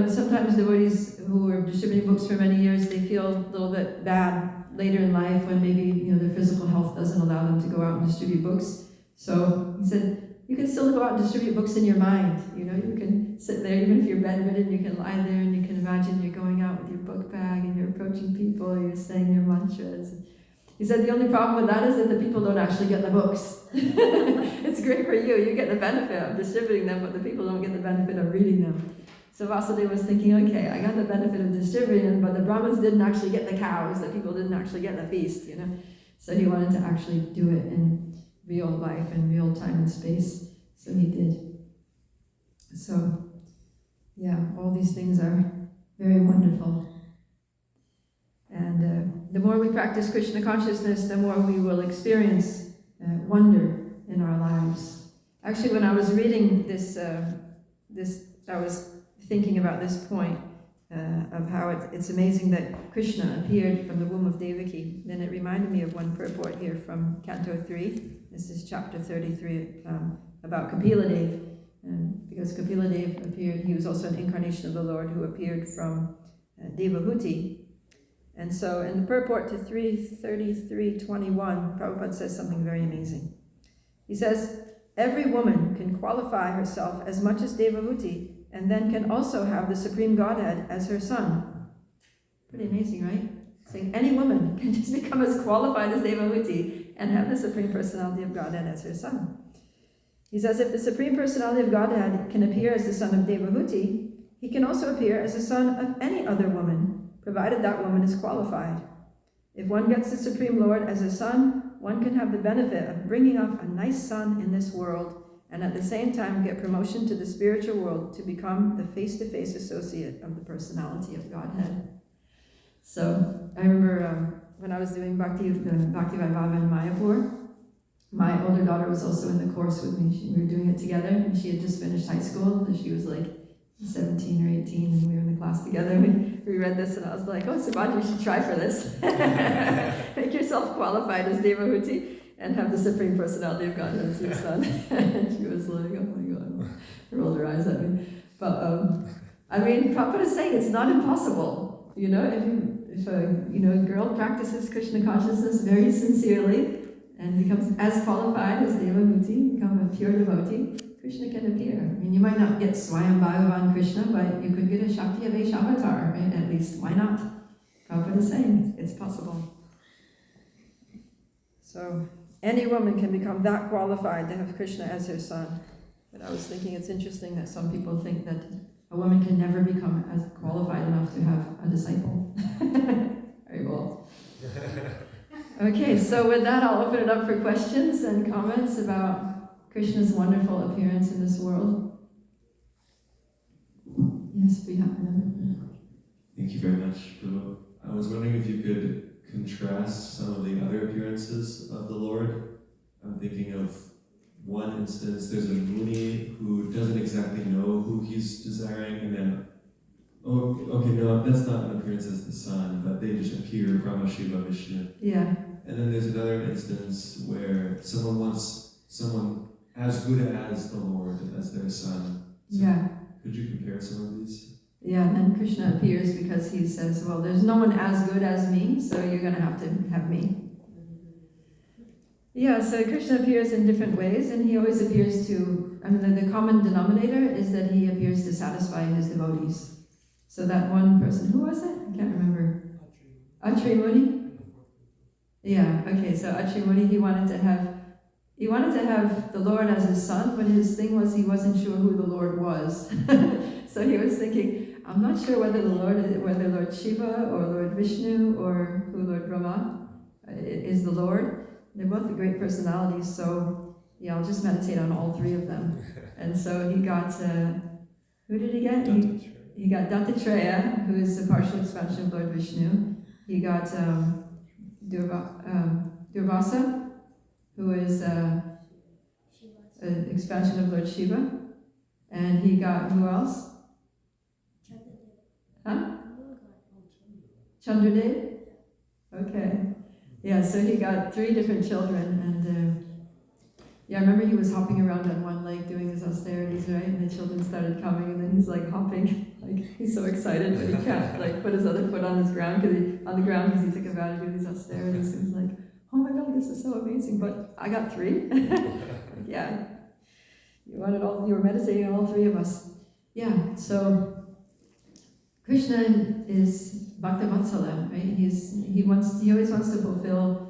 sometimes devotees who are distributing books for many years, they feel a little bit bad later in life when maybe their physical health doesn't allow them to go out and distribute books. So he said, you can still go out and distribute books in your mind. You can sit there, even if you're bedridden, you can lie there and you can imagine you're going out with your book bag and you're approaching people, you're saying your mantras. He said the only problem with that is that the people don't actually get the books. It's great for you get the benefit of distributing them, but the people don't get the benefit of reading them. So Vasudeva was thinking, okay, I got the benefit of distributing them, but the Brahmins didn't actually get the cows, the people didn't actually get the feast, So he wanted to actually do it in real life and real time and space, so he did. So, yeah, all these things are very wonderful. And the more we practice Krishna consciousness, the more we will experience wonder in our lives. Actually, when I was reading this, I was thinking about this point of how it's amazing that Krishna appeared from the womb of Devaki. Then it reminded me of one purport here from Canto 3. This is chapter 33 about Kapila Dev. Because Kapila Dev appeared, he was also an incarnation of the Lord who appeared from Devahuti. And so in the purport to 333.21, Prabhupada says something very amazing. He says, every woman can qualify herself as much as Devahuti, and then can also have the Supreme Godhead as her son. Pretty amazing, right? Saying any woman can just become as qualified as Devahuti and have the Supreme Personality of Godhead as her son. He says, if the Supreme Personality of Godhead can appear as the son of Devahuti, he can also appear as the son of any other woman, provided that woman is qualified. If one gets the Supreme Lord as a son, one can have the benefit of bringing up a nice son in this world, and at the same time get promotion to the spiritual world to become the face-to-face associate of the personality of Godhead. So I remember when I was doing Bhakti Vaibhava in Mayapur, my older daughter was also in the course with me. We were doing it together, and she had just finished high school. She was like 17 or 18, and we were in the class together. We read this, and I was like, oh, Subhadra, you should try for this. Make yourself qualified as Devahuti and have the Supreme Personality of God as your son. And she was like, oh my God, rolled her eyes at me. But, Prabhupada is saying it's not impossible. You know, if a girl practices Krishna consciousness very sincerely and becomes as qualified as Devahuti, become a pure devotee, Krishna can appear. You might not get Swayam Bhagavan Krishna, but you could get a Shakti Avesh avatar, right? At least, why not? Prabhupada is saying it's possible. So, any woman can become that qualified to have Krishna as her son. But I was thinking it's interesting that some people think that a woman can never become as qualified enough to have a disciple. Very bold. Okay, so with that, I'll open it up for questions and comments about Krishna's wonderful appearance in this world. Yes, we have another. Thank you very much, Prabhu. I was wondering if you could contrast some of the other appearances of the Lord. I'm thinking of one instance, there's a Muni who doesn't exactly know who he's desiring, and then, oh, okay, no, that's not an appearance as the sun, but they just appear, Brahma, Shiva, Vishnu. Yeah. And then there's another instance where someone wants someone as good as the Lord as their son. So Yeah. could you compare some of these? Yeah, and then Krishna appears because he says, well, there's no one as good as me, so you're going to have me. Yeah, so Krishna appears in different ways, and he always appears to, the common denominator is that he appears to satisfy his devotees. So that one person, who was it? I can't remember. Atri Muni? Yeah, okay, so Atri Muni, he wanted to have the Lord as his son, but his thing was he wasn't sure who the Lord was. So he was thinking, I'm not sure whether Lord Shiva or Lord Vishnu or who Lord Brahma is the Lord. They're both great personalities, so yeah, I'll just meditate on all three of them. And so he got, who did he get? He got Dattatreya, who is a partial expansion of Lord Vishnu. He got Durvasa, who is an expansion of Lord Shiva. And he got, who else? Huh? Chandradev? Okay. Yeah, so he got 3 different children, and I remember he was hopping around on one leg doing his austerities, right? And the children started coming, and then he's like hopping, like he's so excited, but he can't like put his other foot on the ground because he took a vow to do these austerities. And he's like, oh my God, this is so amazing, but I got 3. Yeah, you were meditating on all 3 of us. Yeah, so Krishna is Bhaktavatsala, right? He always wants to fulfill.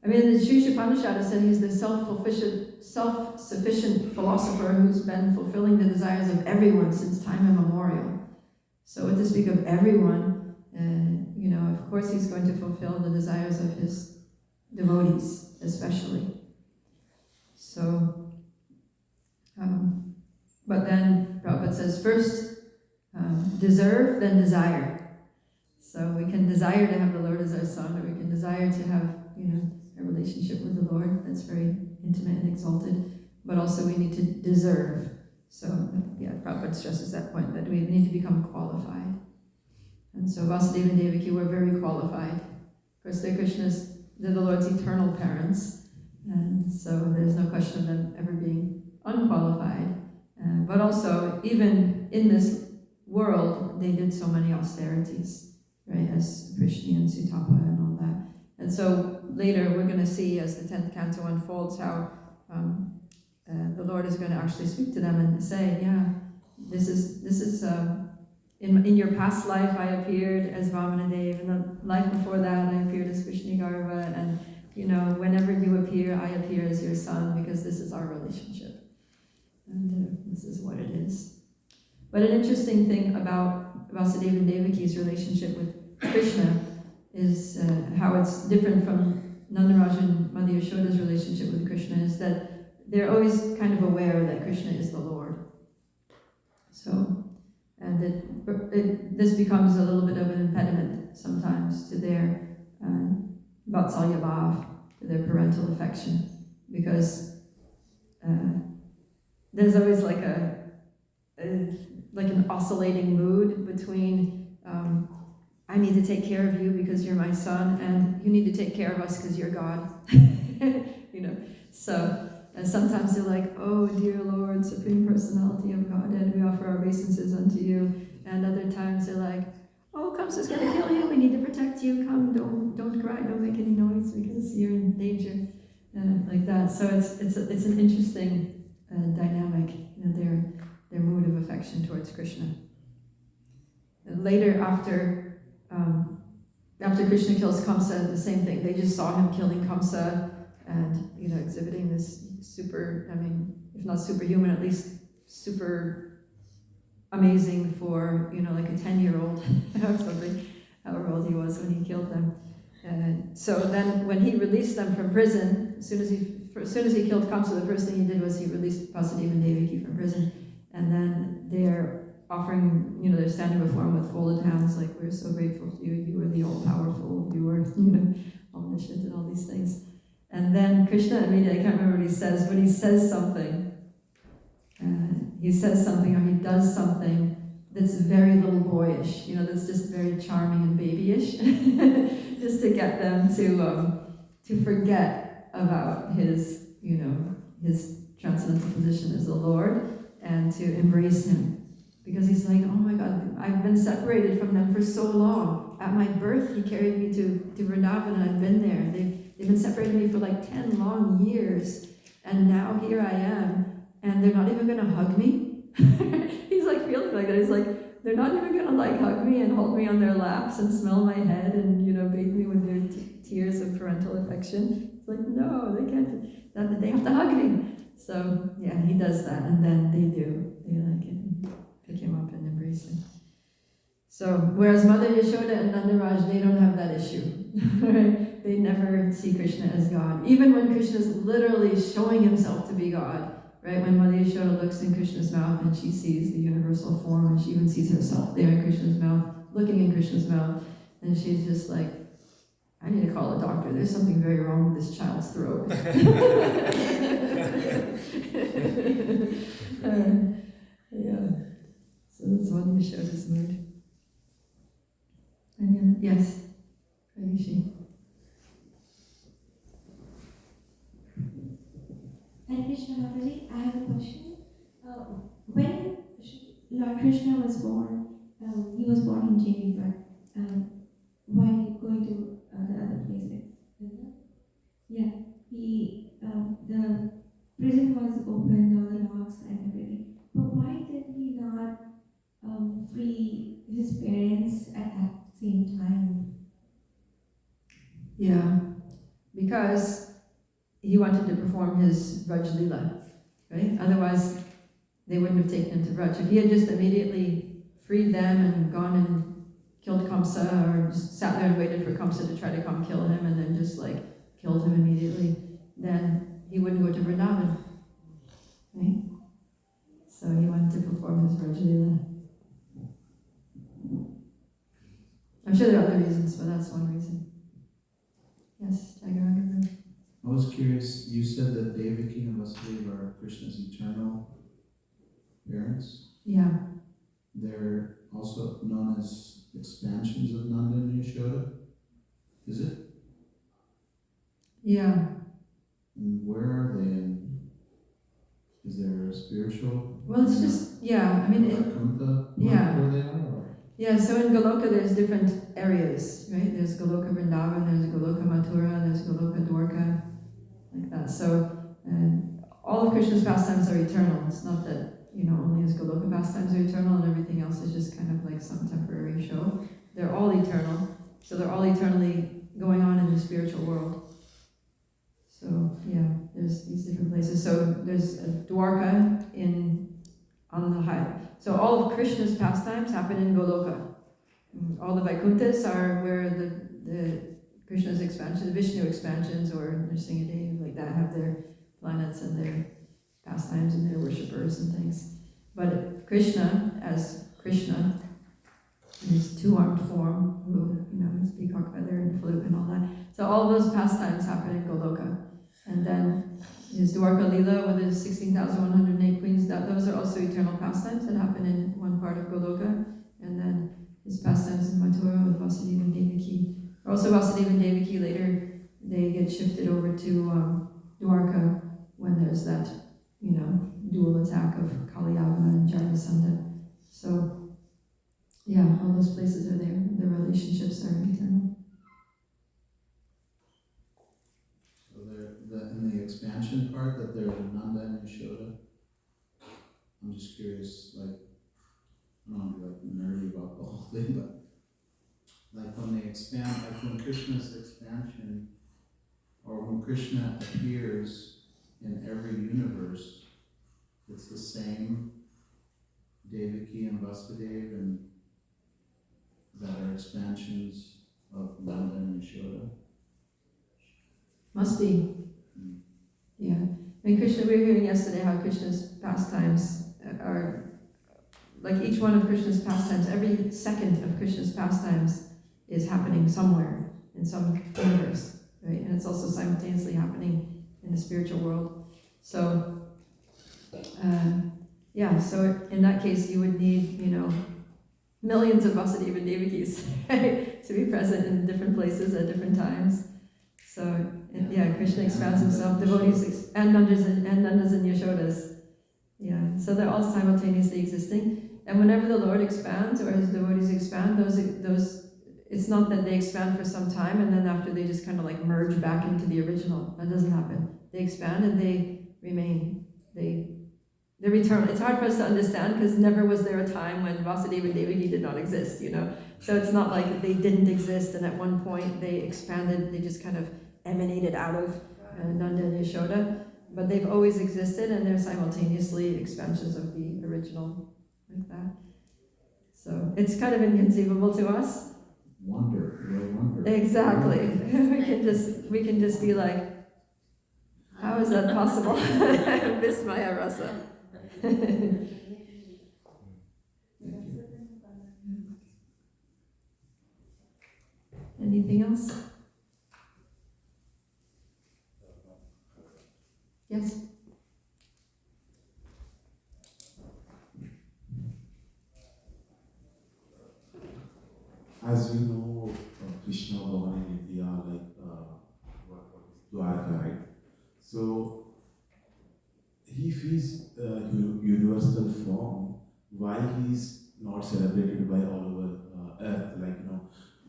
The Sri Upanishad said he's the self-sufficient philosopher who's been fulfilling the desires of everyone since time immemorial. So what to speak of everyone, of course he's going to fulfill the desires of his devotees, especially. So, but then Prabhupada says first, deserve, then desire. So So we can desire to have the Lord as our son, or we can desire to have, a relationship with the Lord that's very intimate and exalted, but also we need to deserve. So, Prabhupada stresses that point, that we need to become qualified. And so Vasudeva and Devaki were very qualified. Of course, they're the Lord's eternal parents, and so there's no question of them ever being unqualified. But also, even in this world, they did so many austerities, right, as Krishna and Sutapa and all that. And so later we're going to see, as the 10th canto unfolds, how the Lord is going to actually speak to them and say, this is in your past life I appeared as Vamanadev, in the life before that I appeared as Krishnagarva, and whenever you appear, I appear as your son, because this is our relationship. And this is what it is. But an interesting thing about Vasudeva and Devaki's relationship with Krishna is how it's different from Nandaraj and Mother Yashoda's relationship with Krishna, is that they're always kind of aware that Krishna is the Lord. So, and this becomes a little bit of an impediment sometimes to their Vatsalya Bhav, to their parental affection, because there's always like an oscillating mood between I need to take care of you because you're my son, and you need to take care of us because you're God. So sometimes they're like, oh dear Lord, Supreme Personality of Godhead, we offer our obeisances unto you. And other times they're like, oh, Kamsa's going to kill you, we need to protect you, come, don't cry, don't make any noise because you're in danger, like that. So it's an interesting dynamic, their mood of affection towards Krishna. And later, after Krishna kills Kamsa, the same thing. They just saw him killing Kamsa and, exhibiting this super, if not superhuman, at least super amazing for, like a 10-year-old or something, however old he was when he killed them. And so then when he released them from prison, as soon as he killed Kamsa, the first thing he did was he released Vasudeva and Devaki from prison. And then they're offering, they're standing before him with folded hands, like, we're so grateful to you, you were the all-powerful, you were, omniscient and all these things. And then Krishna immediately, I can't remember what he says, but he says something. Or he does something that's very little boyish, that's just very charming and babyish, just to get them to forget about his transcendental position as the Lord, and to embrace him. Because he's like, oh my God, I've been separated from them for so long. At my birth, he carried me to Vrindavan, and I've been there. They've been separating me for like 10 long years. And now here I am, and they're not even going to hug me. He's like feeling like that. He's like, they're not even going to like hug me and hold me on their laps and smell my head and, bathe me with their tears of parental affection. It's like, no, they can't. They have to hug me. So, yeah, he does that, and then they do. They like it. Pick him up and embrace him. So, whereas Mother Yashoda and Nandaraj, they don't have that issue. Right? They never see Krishna as God. Even when Krishna is literally showing himself to be God, right? When Mother Yashoda looks in Krishna's mouth and she sees the universal form, and she even sees herself there in Krishna's mouth, looking in Krishna's mouth, and she's just like, I need to call a doctor. There's something very wrong with this child's throat. Yeah. So that's Mother Yashoda's mood. And yes, Ayushi. Hare Krishna Mataji, I have a question. When Lord Krishna was born, he was born in jail, but while going to the other place, the prison was open, all the locks and everything. But why did he not free his parents at that same time? Yeah, because he wanted to perform his Vraj Lila, right? Otherwise, they wouldn't have taken him to Vraj. If he had just immediately freed them and gone and killed Kamsa, or just sat there and waited for Kamsa to try to come kill him and then just killed him immediately, then he wouldn't go to Vrindavan, right? So he wanted to perform his Vraj Lila. I'm sure there are other reasons, but that's one reason. Yes, Jagaraga. I was curious, you said that Devaki and Vasudeva are Krishna's eternal parents. Yeah. They're also known as expansions of Nanda and Yashoda. Is it? Yeah. And where are they? And is there a spiritual? Well, it's just, yeah, I mean, Vaikuntha, yeah. where they are? Or? Yeah, so in Goloka there's different areas, right? There's Goloka Vrindavan, there's Goloka Mathura, there's Goloka Dwarka, like that. So all of Krishna's pastimes are eternal. It's not that, only his Goloka pastimes are eternal and everything else is just kind of like some temporary show. They're all eternal. So they're all eternally going on in the spiritual world. So yeah, there's these different places. So there's Dwarka on the high. So all of Krishna's pastimes happen in Goloka. All the Vaikunthas are where the Krishna's expansions, Vishnu expansions, or Nrsingadev, like that, have their planets and their pastimes and their worshippers and things. But Krishna, as Krishna, in his two-armed form, who, his peacock feather and flute and all that. So all those pastimes happen in Goloka. And then his Dwarka Lila with his 16,108 queens, those are also eternal pastimes that happen in one part of Goloka. And then his pastimes in Mathura with Vasudeva and Devaki. Also Vasudeva and Devaki later, they get shifted over to Dwarka when there's that, dual attack of Kaliyava and Jarvasandha. So, yeah, all those places are there. The relationships are eternal. So they're in the expansion part that they're Nanda and Yashoda. I'm just curious, like, I don't want to be like nerdy about the whole thing, but like when they expand, like when Krishna's expansion, or when Krishna appears in every universe, it's the same Devaki and Vasudeva and that are expansions of Nanda and Yashoda. Must be. Yeah. And Krishna, we were hearing yesterday how Krishna's pastimes are, like each one of Krishna's pastimes, every second of Krishna's pastimes is happening somewhere in some universe, right? And it's also simultaneously happening in the spiritual world. So, so in that case, you would need, millions of Vasudeva and Devakis, right, to be present in different places at different times. So, Krishna expands himself, devotees, and Nandas and Yashodas. Yeah, so they're all simultaneously existing. And whenever the Lord expands or his devotees expand, those it's not that they expand for some time and then after they just kind of like merge back into the original. That doesn't happen. They expand and they remain. They're eternal. It's hard for us to understand because never was there a time when Vasudeva and Devaki did not exist, So it's not like they didn't exist and at one point they expanded, they just kind of emanated out of Nanda and Yashoda. But they've always existed and they're simultaneously expansions of the original, like that. So it's kind of inconceivable to us. Wonder. Exactly. we can just be like, how is that possible? Vismaya rasa. Anything else? Yes. As we know, Krishna born in India, what is Dwarka, right? So he feels universal form. Why he is not celebrated by all over earth?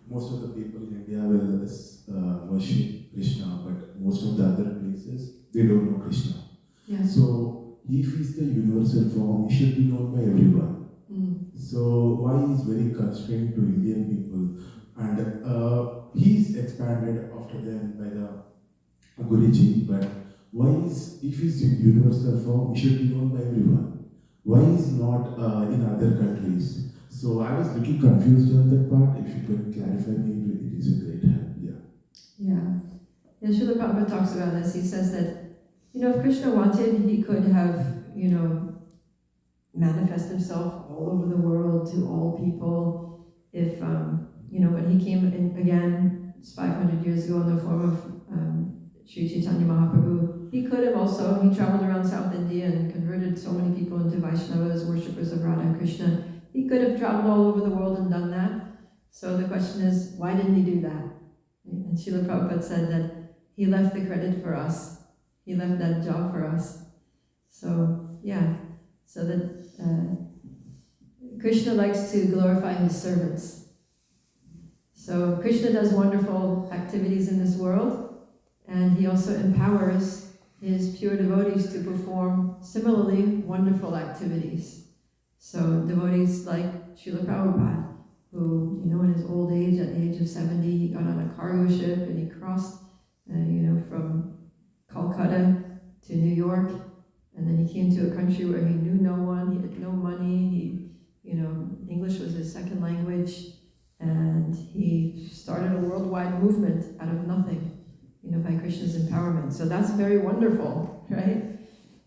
Most of the people in India will worship Krishna, but most of the other places they don't know Krishna. Yeah. So he feels the universal form. He should be known by everyone. So why he is very constrained to Indian people, and he's expanded after them by the Guruji. But why is, if he's in universal form, he should be known by everyone? Why is not in other countries? So I was little confused on that part. If you could clarify me, it is a great help. Yeah, Srila Prabhupada talks about this. He says that, if Krishna wanted, he could have, manifest himself all over the world to all people. If when he came in again 500 years ago in the form of Sri Chaitanya Mahaprabhu, he could have also, he traveled around South India and converted so many people into Vaishnavas, worshippers of Radha and Krishna. He could have traveled all over the world and done that. So the question is, why didn't he do that? And Srila Prabhupada said that he left the credit for us. He left that job for us. So, so that Krishna likes to glorify his servants. So Krishna does wonderful activities in this world, and he also empowers his pure devotees to perform similarly wonderful activities. So devotees like Srila Prabhupada, who, in his old age, at the age of 70, he got on a cargo ship and he crossed, from Calcutta to New York, and then he came to a country where he knew no one, he had no money, English was his second language, and he started a worldwide movement out of nothing, by Krishna's empowerment. So that's very wonderful, right?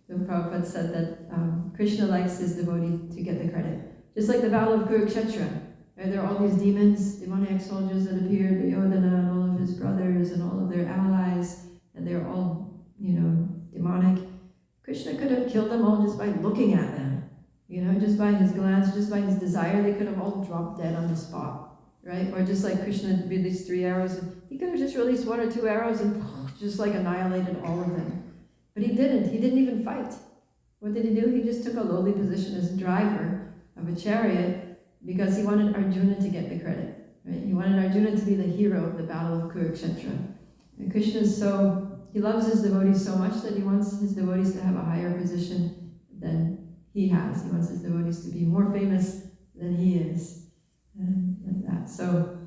So Prabhupada said that Krishna likes his devotee to get the credit. Just like the Battle of Kurukshetra, right? There are all these demoniac soldiers that appeared, Duryodhana and all of his brothers and all of their allies, and they're all, demonic. Krishna could have killed them all just by looking at them. Just by his glance, just by his desire, they could have all dropped dead on the spot, right? Or just like Krishna released 3 arrows, he could have just released 1 or 2 arrows and just like annihilated all of them. But he didn't. He didn't even fight. What did he do? He just took a lowly position as driver of a chariot because he wanted Arjuna to get the credit, right? He wanted Arjuna to be the hero of the Battle of Kurukshetra. And Krishna he loves his devotees so much that he wants his devotees to have a higher position than he has. He wants his devotees to be more famous than he is. And that. So,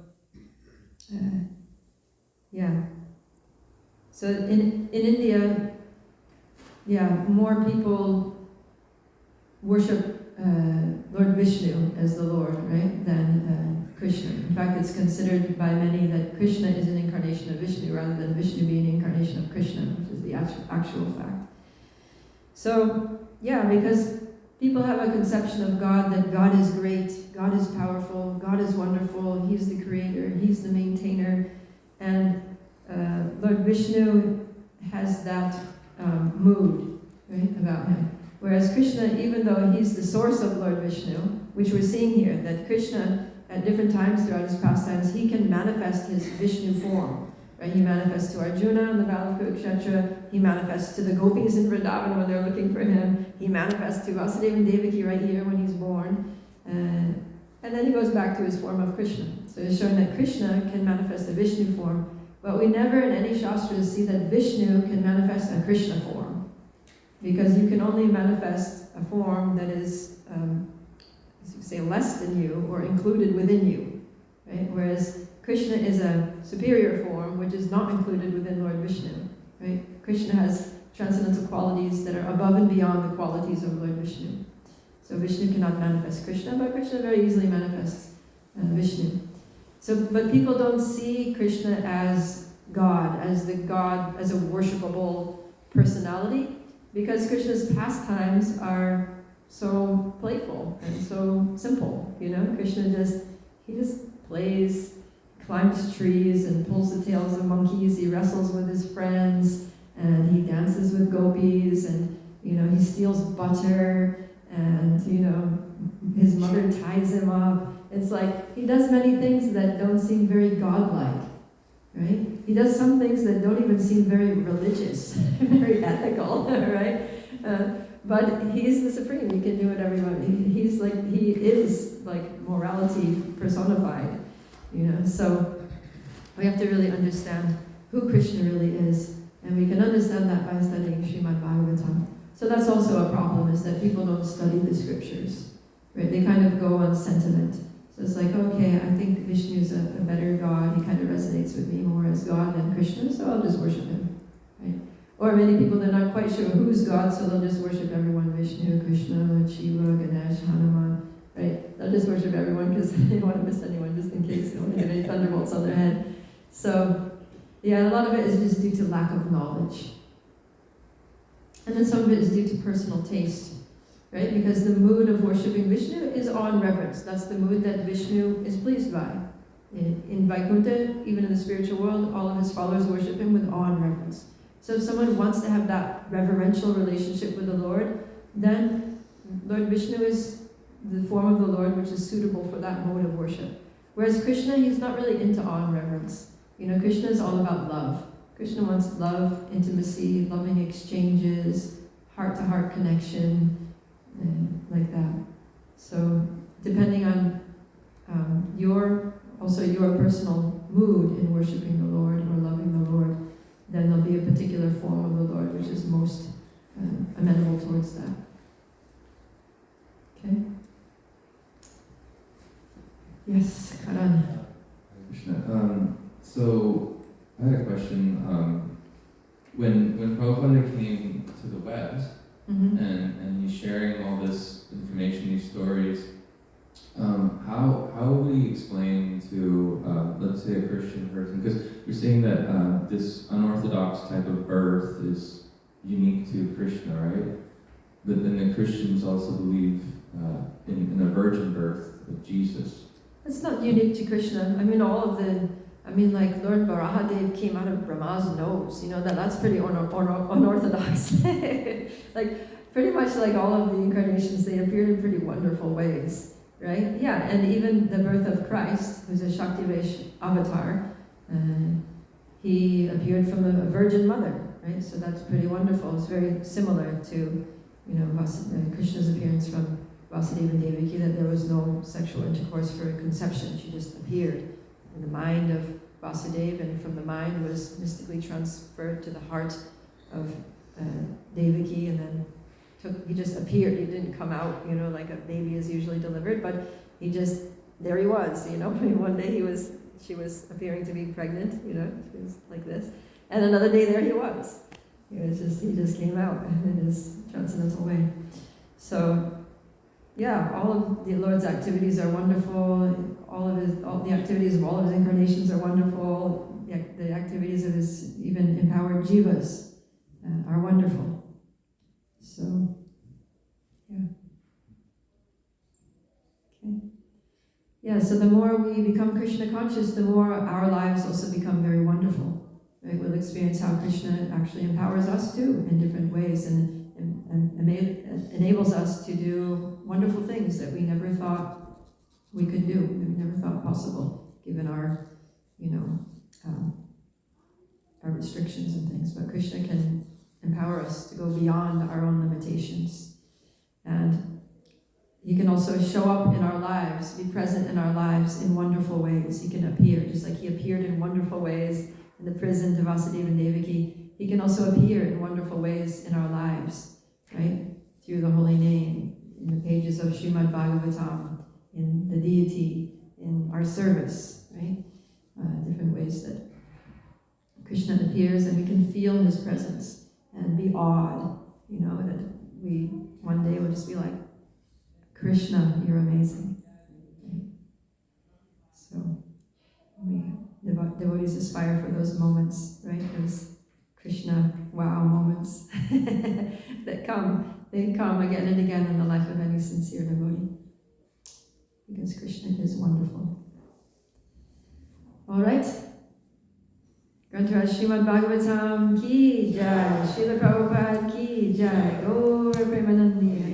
So in India, more people worship Lord Vishnu as the Lord, right, than Krishna. In fact, it's considered by many that Krishna is an incarnation of Vishnu rather than Vishnu being an incarnation of Krishna, which is the actual fact. So, because people have a conception of God, that God is great, God is powerful, God is wonderful, He's the creator, He's the maintainer, and Lord Vishnu has that mood, right, about him. Whereas Krishna, even though he's the source of Lord Vishnu, which we're seeing here, that Krishna, at different times throughout his pastimes, he can manifest his Vishnu form. Right? He manifests to Arjuna in the Battle of Kurukshetra, he manifests to the gopis in Vrindavan when they're looking for him, he manifests to Vasudeva and Devaki right here when he's born, and then he goes back to his form of Krishna. So it's showing that Krishna can manifest a Vishnu form, but we never in any Shastras see that Vishnu can manifest a Krishna form. Because you can only manifest a form that is, as you say, less than you or included within you. Right? Whereas Krishna is a superior form which is not included within Lord Vishnu. Right? Krishna has transcendental qualities that are above and beyond the qualities of Lord Vishnu. So Vishnu cannot manifest Krishna, but Krishna very easily manifests Vishnu. So, but people don't see Krishna as God, as a worshipable personality, because Krishna's pastimes are so playful and so simple. Krishna just plays, climbs trees and pulls the tails of monkeys. He wrestles with his friends and he dances with gopis, and he steals butter, and his mother ties him up. It's like he does many things that don't seem very godlike, right? He does some things that don't even seem very religious, very ethical, right? But he's the supreme. He can do whatever he wants. He is like morality personified, So we have to really understand who Krishna really is, and we can understand that by studying Srimad Bhagavatam. So that's also a problem, is that people don't study the scriptures, right? They kind of go on sentiment. So it's like, okay, I think Vishnu's a better God. He kind of resonates with me more as God than Krishna, so I'll just worship him, right? Or many people, they're not quite sure who's God, so they'll just worship everyone, Vishnu, Krishna, Shiva, Ganesh, Hanuman, right? They'll just worship everyone because they don't want to miss anyone, just in case they don't want to get any thunderbolts on their head. So, a lot of it is just due to lack of knowledge. And then some of it is due to personal taste. Right? Because the mood of worshipping Vishnu is awe and reverence. That's the mood that Vishnu is pleased by. In Vaikuntha, even in the spiritual world, all of his followers worship him with awe and reverence. So if someone wants to have that reverential relationship with the Lord, then Lord Vishnu is the form of the Lord which is suitable for that mode of worship. Whereas Krishna, he's not really into awe and reverence. Krishna is all about love. Krishna wants love, intimacy, loving exchanges, heart-to-heart connection, like that. So depending on your personal mood in worshiping the Lord or loving the Lord, then there'll be a particular form of the Lord which is most amenable towards that. Okay? Yes, Karan. Krishna. So I had a question. When Prabhupada came to the West, and he's sharing all this information, these stories, how would we explain to, let's say, a Christian person, because you're saying that this unorthodox type of birth is unique to Krishna, right? But then the Christians also believe in a virgin birth of Jesus. It's not unique to Krishna. Like Lord Varahadev came out of Brahma's nose. That's pretty unorthodox. Like, pretty much like all of the incarnations, they appeared in pretty wonderful ways, right? Yeah, and even the birth of Christ, who's a Shaktivesh avatar, he appeared from a virgin mother, right? So that's pretty wonderful. It's very similar to, Krishna's appearance from Vasudeva and Devaki, that there was no sexual intercourse for conception. She just appeared in the mind of Vasudeva, and from the mind was mystically transferred to the heart of Devaki, and then he just appeared. He didn't come out, like a baby is usually delivered, but there he was, One day she was appearing to be pregnant, she was like this, and another day there he was. He just came out in his transcendental way. So, yeah, all of the Lord's activities are wonderful. All the activities of all of his incarnations are wonderful. The activities of his even empowered jivas are wonderful. So, yeah. Okay. Yeah, so the more we become Krishna conscious, the more our lives also become very wonderful. Right? We'll experience how Krishna actually empowers us too in different ways and enables us to do wonderful things that we never thought we could do, we never thought possible, given our, our restrictions and things. But Krishna can empower us to go beyond our own limitations. And he can also show up in our lives, be present in our lives in wonderful ways. He can appear, just like he appeared in wonderful ways in the prison to Vasudeva and Devaki. He can also appear in wonderful ways in our lives, right? Through the holy name, in the pages of Srimad Bhagavatam, in the deity, in our service, right? Different ways that Krishna appears, and we can feel his presence and be awed, that we one day will just be like, Krishna, you're amazing. Right? So devotees aspire for those moments, right? Those Krishna wow moments that come. They come again and again in the life of any sincere devotee, because Krishna is wonderful. All right. Grantaraj Srimad Bhagavatam ki jai, Srila Prabhupada ki jai, Gaur Premanandi.